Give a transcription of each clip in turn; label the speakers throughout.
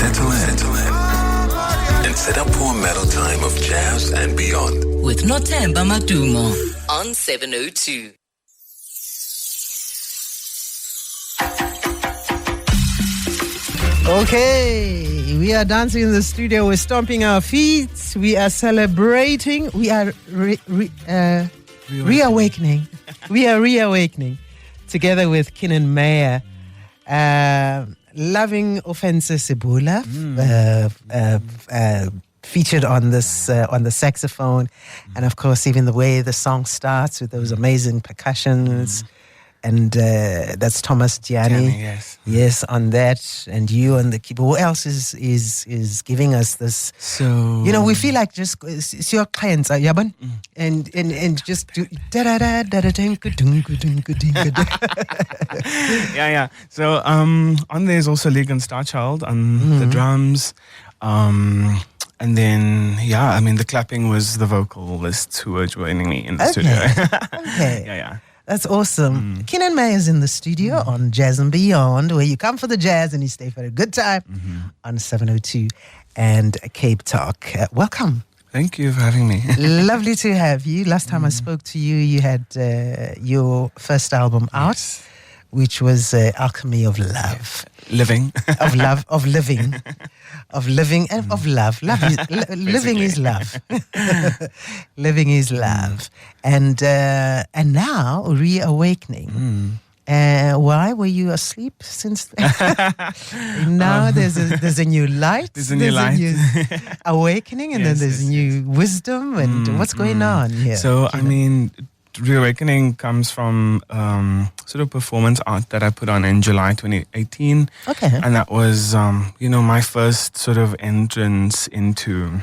Speaker 1: Settle in and set up for a metal time of jazz and beyond.
Speaker 2: With Nothemba Madumo on 702.
Speaker 3: Okay, we are dancing in the studio. We're stomping our feet. We are celebrating. We are reawakening. We are reawakening together with Keenan Meyer. Loving Offense Sibula, featured on this on the saxophone, and of course even the way the song starts with those amazing percussions. And that's Thomas Gianni. Yes, on that, and you on the keyboard. Who else is giving us this?
Speaker 4: So
Speaker 3: we feel like just it's your clients, Yaban, and just do da da da da da.
Speaker 4: Yeah. So on there is also Legan Starchild on the drums. And then, the clapping was the vocalists who were joining me in the studio.
Speaker 3: Okay.
Speaker 4: Yeah.
Speaker 3: That's awesome. Keenan Meyer is in the studio on Jazz and Beyond, where you come for the jazz and you stay for a good time on 702 and Cape Talk. Welcome.
Speaker 4: Thank you for having me.
Speaker 3: Lovely to have you. Last time I spoke to you, you had your first album out, which was Alchemy of Love.
Speaker 4: Living.
Speaker 3: Of love, of living. Of living and of love. Living is love. Living is love. And now, reawakening. Why were you asleep since then? Now there's a new light.
Speaker 4: There's a new
Speaker 3: awakening, and then there's new wisdom. And what's going on here?
Speaker 4: So, ReAwakening comes from sort of performance art that I put on in July 2018.
Speaker 3: Okay.
Speaker 4: And that was, my first sort of entrance into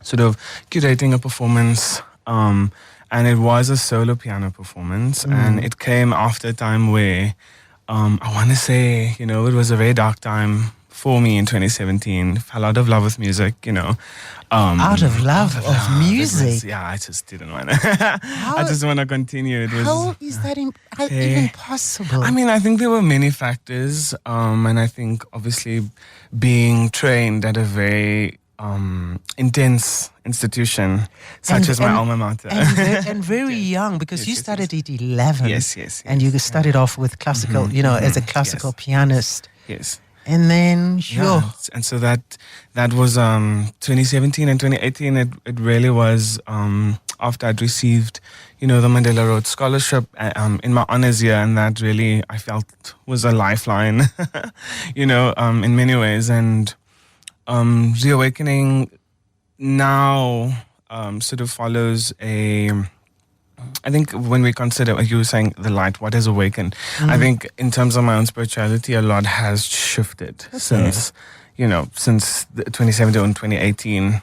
Speaker 4: sort of curating a performance. And it was a solo piano performance. And it came after a time where I want to say, it was a very dark time for me in 2017. Fell out of love with music,
Speaker 3: out of love of music?
Speaker 4: I just didn't want to. I just want to continue.
Speaker 3: How is that even possible?
Speaker 4: I think there were many factors. And I think obviously being trained at a very intense institution such as my alma mater.
Speaker 3: And very young, because you started at 11.
Speaker 4: Yes.
Speaker 3: And you started off with classical, as a classical pianist.
Speaker 4: Yes.
Speaker 3: And then,
Speaker 4: and so that was 2017 and 2018. It really was after I'd received, the Mandela Rhodes Scholarship in my honors year, and that really I felt was a lifeline, in many ways. And ReAwakening now sort of follows I think when we consider, like you were saying, the light, what has awakened, I think in terms of my own spirituality, a lot has shifted since 2017 and 2018.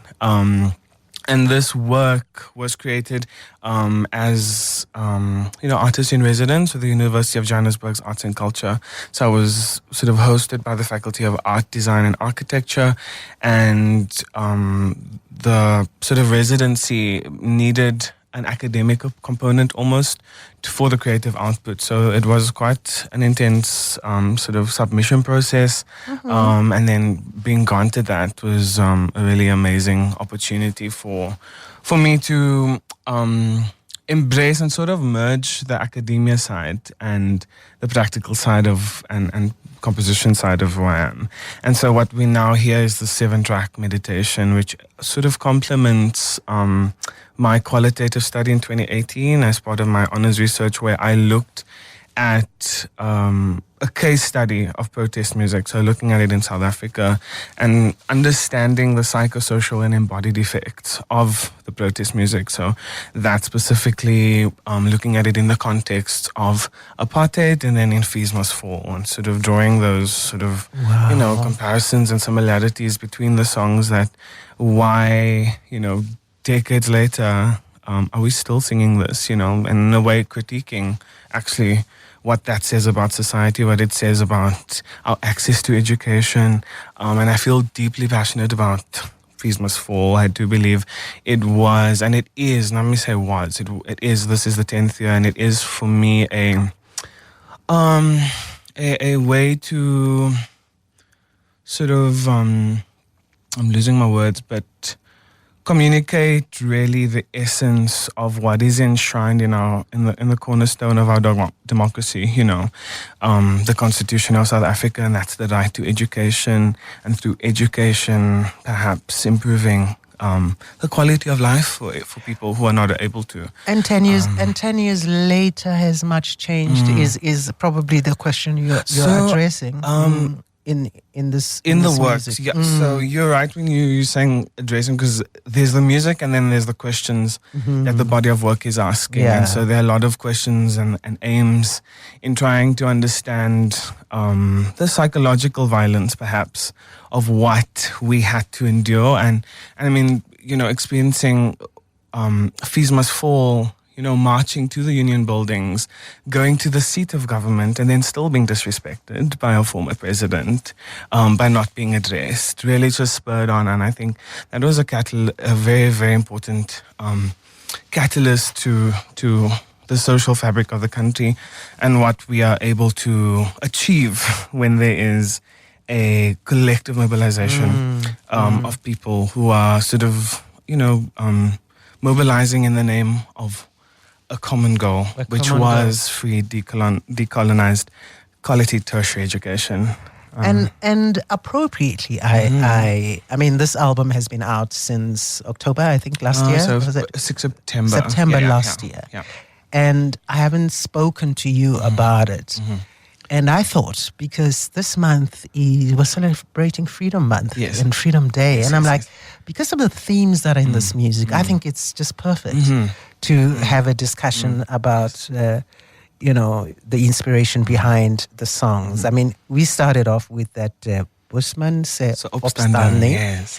Speaker 4: And this work was created as, artist in residence with the University of Johannesburg's Arts and Culture. So I was sort of hosted by the Faculty of Art, Design and Architecture. And the sort of residency needed an academic component almost for the creative output. So it was quite an intense sort of submission process. And then being granted that was a really amazing opportunity for me to embrace and sort of merge the academia side and the practical side of and composition side of who I am. And so what we now hear is the 7-track meditation, which sort of complements my qualitative study in 2018 as part of my honors research, where I looked at a case study of protest music, so looking at it in South Africa and understanding the psychosocial and embodied effects of the protest music. So that specifically looking at it in the context of apartheid and then in Fees Must Fall, and sort of drawing those sort of comparisons and similarities between the songs, that why decades later are we still singing this, and in a way critiquing actually what that says about society, what it says about our access to education. And I feel deeply passionate about Fees Must Fall. I do believe it was, and it is, let me say was, it is, this is the 10th year, and it is for me a way to sort of, I'm losing my words, but communicate really the essence of what is enshrined in the cornerstone of our democracy, the Constitution of South Africa, and that's the right to education, and through education perhaps improving the quality of life for people who are not able to.
Speaker 3: And 10 years later, has much changed? Is probably the question you're addressing. In the
Speaker 4: works,
Speaker 3: music.
Speaker 4: yeah. So you're right when you're saying addressing, because there's the music and then there's the questions that the body of work is asking.
Speaker 3: Yeah.
Speaker 4: And so there are a lot of questions and aims in trying to understand the psychological violence, perhaps, of what we had to endure. And I mean, experiencing fees must fall, marching to the union buildings, going to the seat of government, and then still being disrespected by our former president, by not being addressed, really just spurred on. And I think that was a very, very important catalyst to the social fabric of the country and what we are able to achieve when there is a collective mobilization of people who are sort of, mobilizing in the name of a common goal, which was free, decolonized, quality tertiary education.
Speaker 3: And appropriately, I mean, this album has been out since October, I think, last year.
Speaker 4: So
Speaker 3: was it?
Speaker 4: September.
Speaker 3: September last year.
Speaker 4: Yeah.
Speaker 3: And I haven't spoken to you about it. And I thought, because this month we're celebrating Freedom Month and Freedom Day, and I'm like, because of the themes that are in this music, I think it's just perfect to have a discussion about, the inspiration behind the songs. I mean, we started off with that Bushman Opstanding,
Speaker 4: yes.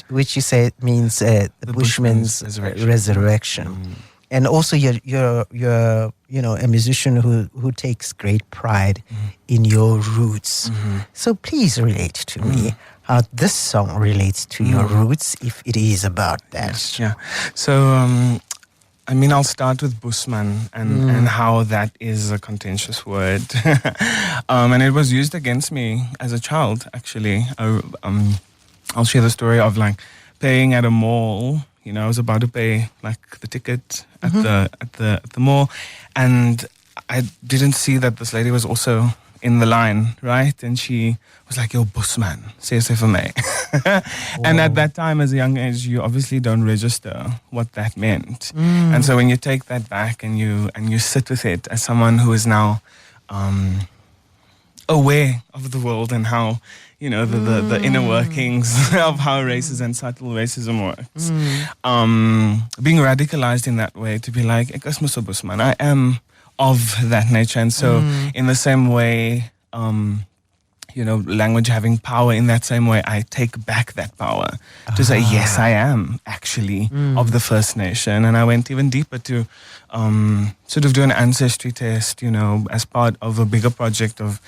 Speaker 3: which you say means the Bushman's resurrection. And also, you're a musician who takes great pride in your roots. So please relate to me how this song relates to your roots, if it is about that.
Speaker 4: Yes, yeah. So, I'll start with Bushman and how that is a contentious word. And it was used against me as a child, actually. I'll share the story of paying at a mall. I was about to pay the ticket at the mall, and I didn't see that this lady was also in the line, right? And she was like, "Yo, Bushman, say for me." And at that time, as a young age, you obviously don't register what that meant. And so when you take that back and you sit with it as someone who is now aware of the world and how the inner workings of how racism and subtle racism works. Being radicalized in that way, to be like, Ek is mos 'n Bushman, I am of that nature. And so in the same way, language having power, in that same way, I take back that power to say, yes, I am actually of the First Nation. And I went even deeper to sort of do an ancestry test, as part of a bigger project of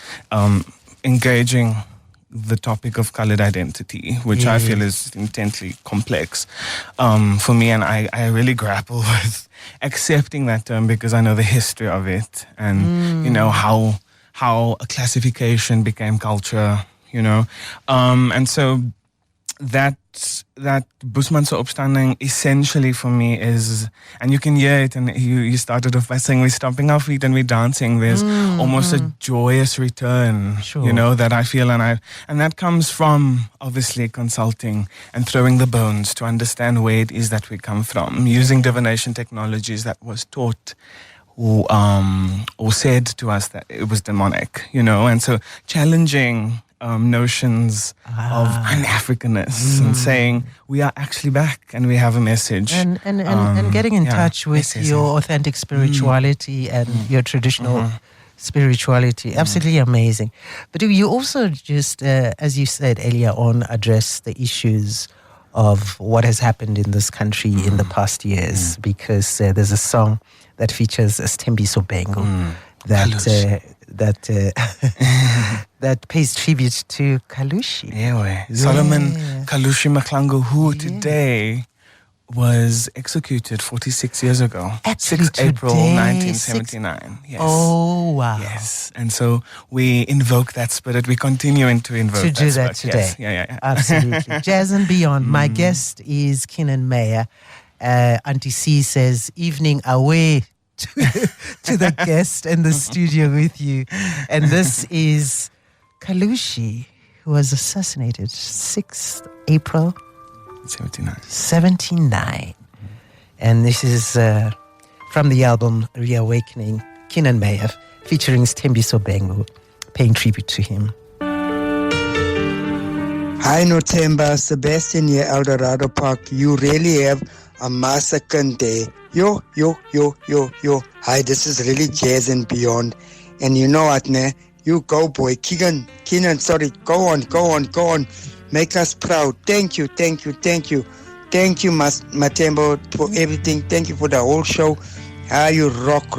Speaker 4: engaging the topic of colored identity, which I feel is intensely complex for me. And I really grapple with accepting that term because I know the history of it and, how a classification became culture, and so that Bushman's Opstanding essentially for me is, and you can hear it, and you started off by saying we're stomping our feet and we're dancing. There's almost a joyous return, that I feel, and that comes from obviously consulting and throwing the bones to understand where it is that we come from, using divination technologies that was taught or said to us that it was demonic, and so challenging notions of un-Africanness and saying we are actually back and we have a message.
Speaker 3: And getting in touch with your authentic spirituality and your traditional spirituality. Absolutely amazing. But you also just, as you said earlier on, address the issues of what has happened in this country in the past years, because there's a song that features Sthembiso Bengu that pays tribute to Kalushi.
Speaker 4: Solomon Kalushi Maklangu, who today was executed 46 years ago.
Speaker 3: Actually
Speaker 4: 6 April
Speaker 3: today,
Speaker 4: 1979. Yes.
Speaker 3: Oh, wow.
Speaker 4: Yes. And so we invoke that spirit. We continuing to invoke
Speaker 3: To
Speaker 4: that
Speaker 3: do that
Speaker 4: spirit.
Speaker 3: today.
Speaker 4: Yes. Yeah.
Speaker 3: Absolutely. Jazz and Beyond. My guest is Keenan Meyer. Auntie C says, evening away to the guest in the studio with you. And this is Kalushi, who was assassinated 6th April 79. And this is from the album ReAwakening, Keenan Meyer, featuring Sthembiso Bengu, paying tribute to him.
Speaker 5: Hi, Notemba, Sebastian here, Eldorado Park. You really have a massacre day. Yo. Hi, this is really Jazz and Beyond. And you know what, ne? You go, boy. Keenan, go on. Make us proud. Thank you. Thank you, Matembo, for everything. Thank you for the whole show. You rock.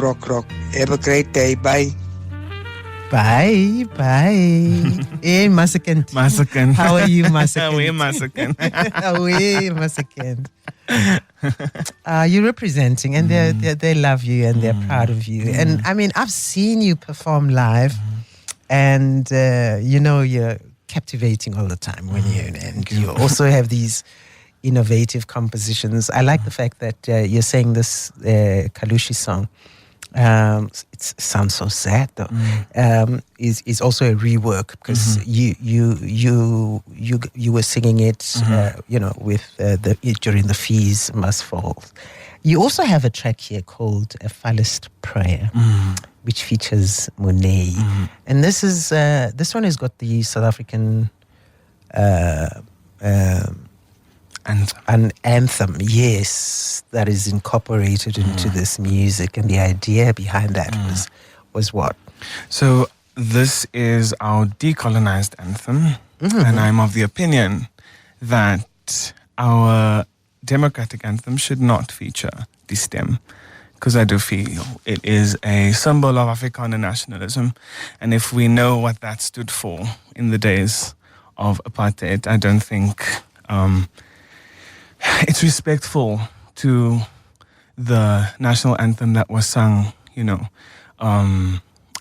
Speaker 5: Have a great day. Bye.
Speaker 3: Bye. Hey, Masakan. How are you, Masakan?
Speaker 4: Away, Masakan.
Speaker 3: You're representing, and they love you, and they're proud of you. And I mean, I've seen you perform live, and you're captivating all the time when you also have these innovative compositions. I like the fact that you're saying this Kalushi song. It sounds so sad though. Is also a rework because you were singing it, with during the Fees Must Fall. You also have a track here called A Phallist Prayer, which features Monet, and this one has got the South African an anthem, yes, that is incorporated into this music, and the idea behind that was what?
Speaker 4: So this is our decolonized anthem, and I'm of the opinion that our democratic anthem should not feature the stem, because I do feel it is a symbol of Afrikaner nationalism, and if we know what that stood for in the days of apartheid, I don't think it's respectful to the national anthem that was sung,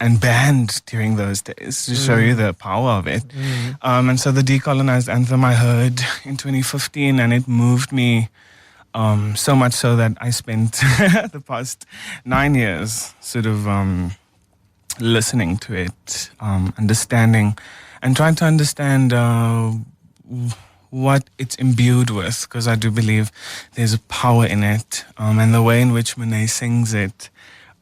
Speaker 4: and banned during those days to show you the power of it. And so the decolonized anthem I heard in 2015, and it moved me so much so that I spent the past 9 years sort of listening to it, understanding, and trying to understand what it's imbued with, because I do believe there's a power in it, and the way in which Monet sings it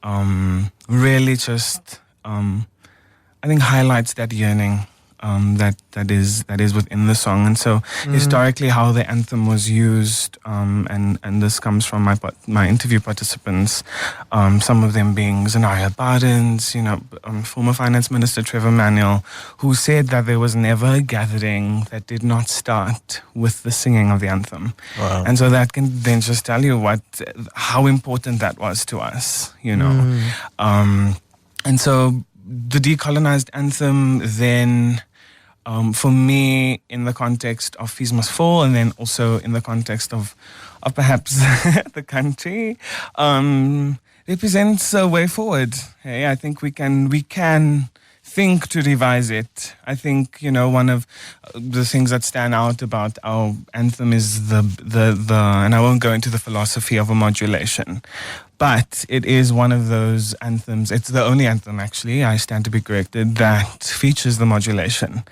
Speaker 4: really just, I think, highlights that yearning that is within the song. And so historically how the anthem was used, and this comes from my interview participants, some of them being Zanaya Bardens, former Finance Minister Trevor Manuel, who said that there was never a gathering that did not start with the singing of the anthem.
Speaker 3: Wow.
Speaker 4: And so that can then just tell you how important that was to us, and so the decolonized anthem then, for me, in the context of Fees Must Fall, and then also in the context of perhaps the country, represents a way forward. Hey, I think we can think to revise it. I think, one of the things that stand out about our anthem is the and I won't go into the philosophy of a modulation, but it is one of those anthems. It's the only anthem, actually, I stand to be corrected, that features the modulation,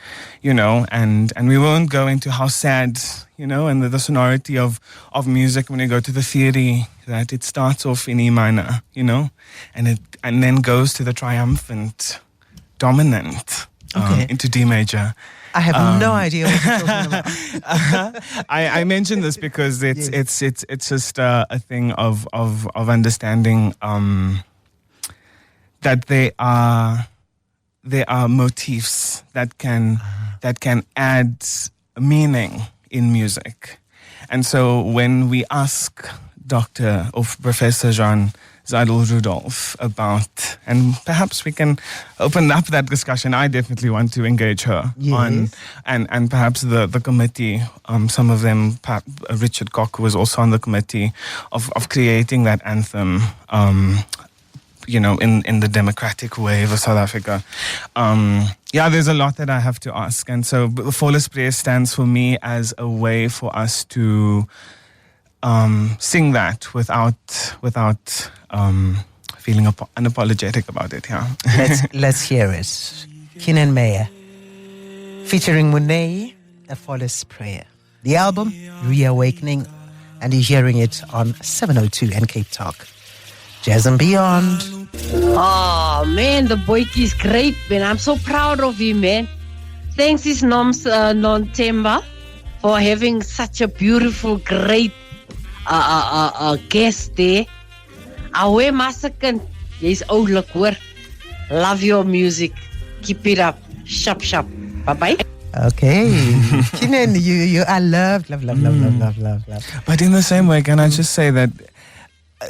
Speaker 4: and we won't go into how sad, and the sonority of music when you go to the theory, that it starts off in E minor, and then goes to the triumphant dominant into D major.
Speaker 3: I have no idea what you're talking about.
Speaker 4: I mentioned this because it's just a thing of understanding that there are motifs that can add meaning in music, and so when we ask Dr. or Professor Jean Zadel Rudolph about, and perhaps we can open up that discussion. I definitely want to engage her on, and perhaps the committee, some of them, Richard Koch, who was also on the committee of creating that anthem, in the democratic wave of South Africa. There's a lot that I have to ask. And so Flawless Prayer stands for me as a way for us to sing that without feeling unapologetic about it. Yeah.
Speaker 3: Let's hear it. Keenan Meyer, featuring Munei, A Flawless Prayer. The album, ReAwakening, and you're hearing it on 702 and Cape Talk. Jazz and Beyond.
Speaker 6: Oh man, the boyki is great, man. I'm so proud of him, man. Thanks his noms non-temba for having such a beautiful, great guest there. Awe masakan, jy's oulik hoor. Love your music. Keep it up. Sharp. Bye-bye.
Speaker 3: Okay. Keenan, you are loved. Love.
Speaker 4: But in the same way, can I just say that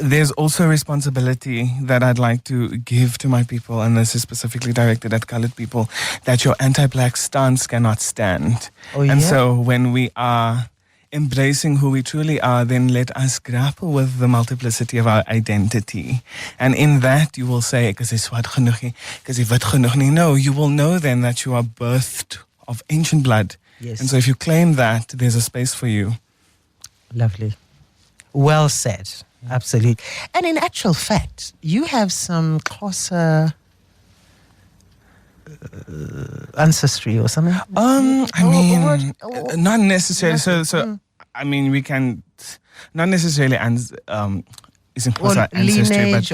Speaker 4: there's also a responsibility that I'd like to give to my people, and this is specifically directed at colored people, that your anti-black stance cannot stand. And so when we are embracing who we truly are, then let us grapple with the multiplicity of our identity. And in that you will say, no, you will know then that you are birthed of ancient blood.
Speaker 3: Yes.
Speaker 4: And so if you claim that, there's a space for you.
Speaker 3: Lovely. Well said. Absolutely. And in actual fact, you have some closer ancestry or something?
Speaker 4: Not necessarily. So I mean, we can not necessarily isn't closer ancestry, but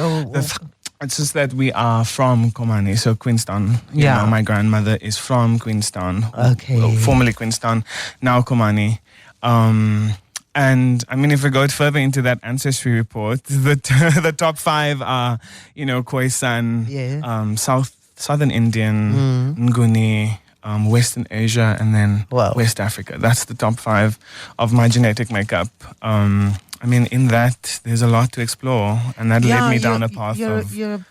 Speaker 4: it's just that we are from Komani, so Queenstown. You know, my grandmother is from Queenstown.
Speaker 3: Okay.
Speaker 4: Formerly Queenstown, now Komani. And I mean, if we go further into that ancestry report, the top 5 are, Khoisan, Southern Indian, Nguni, Western Asia, and then West Africa. That's the top 5 of my genetic makeup. I mean, in that, there's a lot to explore, and that led me down a path of...
Speaker 3: You're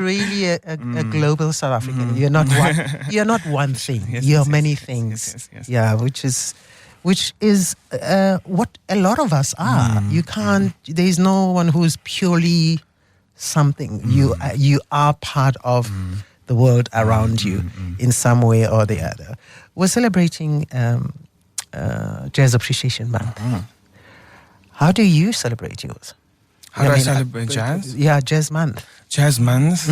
Speaker 3: really a global South African. You're not one thing. You're many things.
Speaker 4: Yes.
Speaker 3: Yeah, which is what a lot of us are. You can't. There is no one who is purely something. You are part of the world around you in some way or the other. We're celebrating Jazz Appreciation Month. How do you celebrate yours?
Speaker 4: How do I celebrate jazz?
Speaker 3: Yeah, Jazz Month.
Speaker 4: Jazz Month?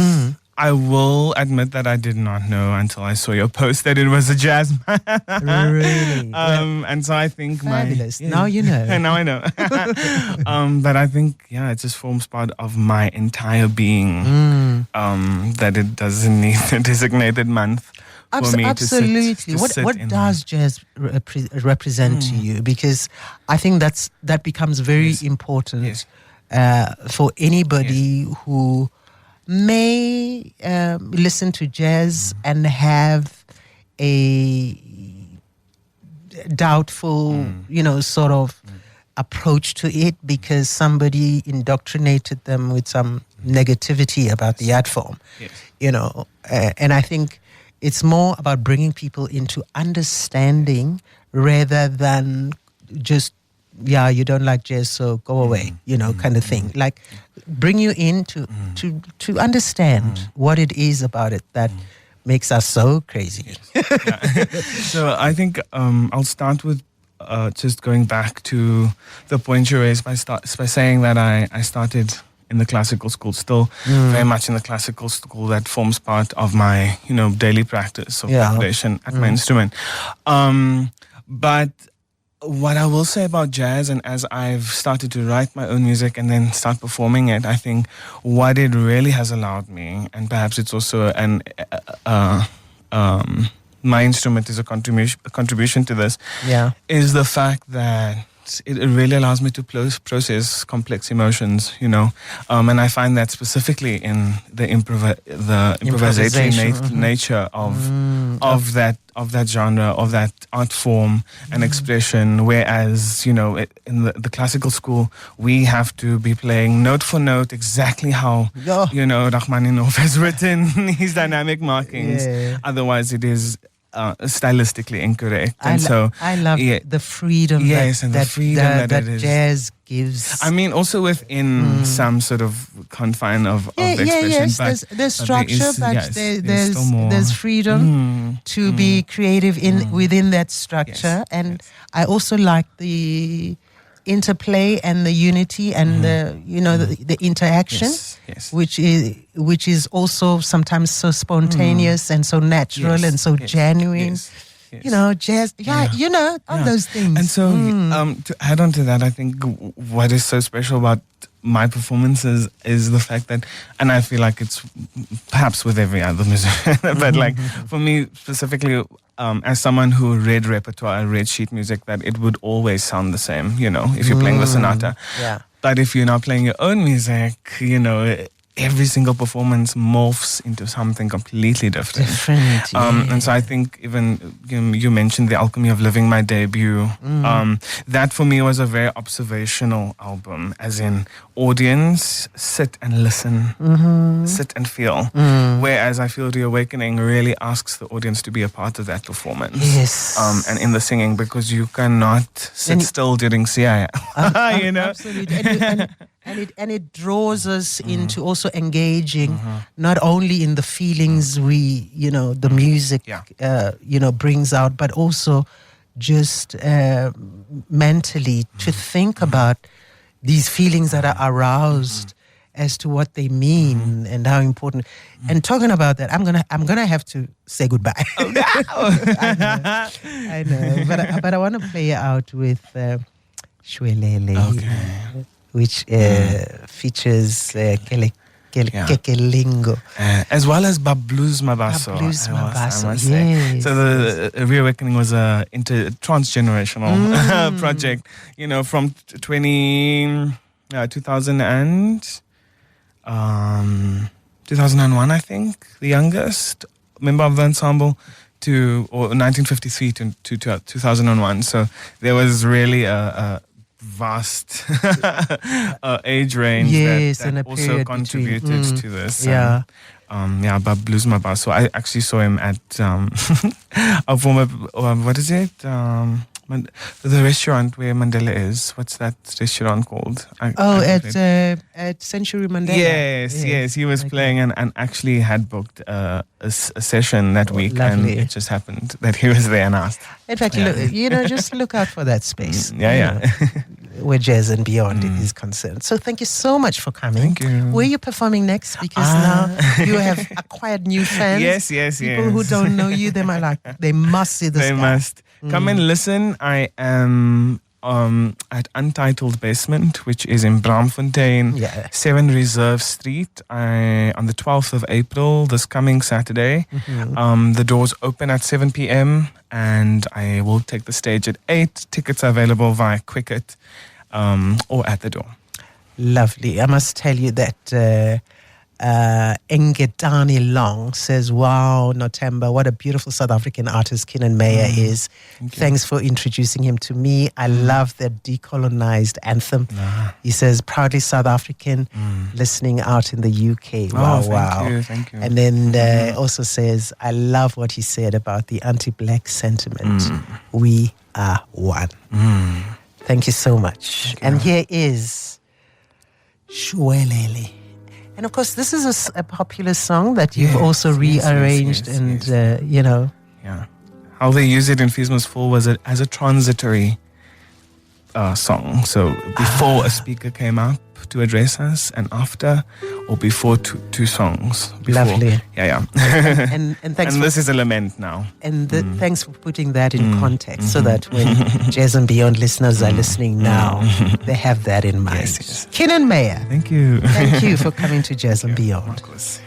Speaker 4: I will admit that I did not know until I saw your post that it was a jazz month.
Speaker 3: Really?
Speaker 4: And so I think
Speaker 3: fabulous. Now you know.
Speaker 4: Now I know. But I think, it just forms part of my entire being that it doesn't need a designated month for me
Speaker 3: absolutely.
Speaker 4: to sit
Speaker 3: What does jazz represent to you? Because I think that becomes very important for anybody who may listen to jazz and have a doubtful, sort of approach to it because somebody indoctrinated them with some negativity about the art form, and I think it's more about bringing people into understanding rather than just you don't like jazz, so go away, kind of thing. Like, bring you in to understand what it is about it that makes us so crazy.
Speaker 4: So I think I'll start with just going back to the point you raised by saying that I started in the classical school, still very much in the classical school. That forms part of my, daily practice of preparation at my instrument. But what I will say about jazz, and as I've started to write my own music and then start performing it, I think what it really has allowed me, and perhaps it's also my instrument is a contribution to this, is the fact that it really allows me to process complex emotions, and I find that specifically in the improvisatory nature of that genre, of that art form and expression. Whereas, in the classical school, we have to be playing note for note exactly how, Rachmaninoff has written his dynamic markings.
Speaker 3: Yeah.
Speaker 4: Otherwise, it is stylistically incorrect.
Speaker 3: I love the freedom that jazz gives.
Speaker 4: I mean, also within some sort of confine of expression.
Speaker 3: Yes,
Speaker 4: but
Speaker 3: there's structure, there's freedom to be creative within that structure. And I also like the interplay and the unity and the interaction, which is also sometimes so spontaneous and so natural and so genuine. Jazz, all those things.
Speaker 4: And so, to add on to that, I think what is so special about my performances is the fact that, and I feel like it's perhaps with every other musician, but like for me specifically, as someone who read repertoire, read sheet music, that it would always sound the same, if you're playing the sonata.
Speaker 3: Yeah.
Speaker 4: But if you're now playing your own music, every single performance morphs into something completely different. And so I think even you mentioned The Alchemy of Living, my debut. That for me was a very observational album, as in audience, sit and listen, sit and feel. Whereas I feel ReAwakening really asks the audience to be a part of that performance.
Speaker 3: Yes.
Speaker 4: And in the singing, because you cannot sit still during CI.
Speaker 3: Absolutely. And it draws us into also engaging not only in the feelings the music brings out, but also just mentally to think about these feelings that are aroused as to what they mean and how important. And talking about that, I'm gonna have to say goodbye.
Speaker 4: Oh, no.
Speaker 3: I know, but I want to play out with Shwelele.
Speaker 4: Okay.
Speaker 3: Which features Kekelingo.
Speaker 4: As well as Bablu's Mabaso.
Speaker 3: Bablu's Mabaso,
Speaker 4: I say.
Speaker 3: yes.
Speaker 4: So the ReAwakening was a transgenerational project, from 2001, I think, the youngest member of the ensemble, or 1953 to 2001. So there was really a vast age range that also contributed to this. Bablu's Mabaso. I actually saw him at a former, what is it? The restaurant where Mandela is. What's that restaurant called?
Speaker 3: At Century Mandela.
Speaker 4: Yes. He was playing and actually had booked a session that week.
Speaker 3: Lovely.
Speaker 4: And it just happened that he was there and asked.
Speaker 3: In fact, just look out for that space. Where Jazz and Beyond is concerned. So thank you so much for coming.
Speaker 4: Thank you.
Speaker 3: Where are you performing next? Because now you have acquired new fans.
Speaker 4: Yes.
Speaker 3: People who don't know you, they must see this.
Speaker 4: They must. Come and listen. I am at Untitled Basement, which is in Braamfontein, 7 Reserve Street, on the 12th of April, this coming Saturday. The doors open at 7 p.m. and I will take the stage at 8. Tickets are available via Quicket or at the door.
Speaker 3: Lovely. I must tell you that Engetani Long says, wow, Notemba, what a beautiful South African artist Keenan Meyer is. Thanks for introducing him to me. I love that decolonized anthem. He says, proudly South African, listening out in the UK. Wow.
Speaker 4: Thank you.
Speaker 3: And then also says, I love what he said about the anti-black sentiment. We are one. Thank you so much. And here is Shwelele. And of course, this is a popular song that you've also rearranged
Speaker 4: How they use it in Fees Must Fall was as a transitory song. So before a speaker came up to address us, and after, or before two songs.
Speaker 3: Lovely. And thanks.
Speaker 4: And this is a lament now.
Speaker 3: And thanks for putting that in context, so that when Jazz and Beyond listeners are listening now, they have that in mind.
Speaker 4: Yes.
Speaker 3: Keenan Meyer.
Speaker 4: Thank you.
Speaker 3: Thank you for coming to Jazz and Beyond.
Speaker 4: Of course.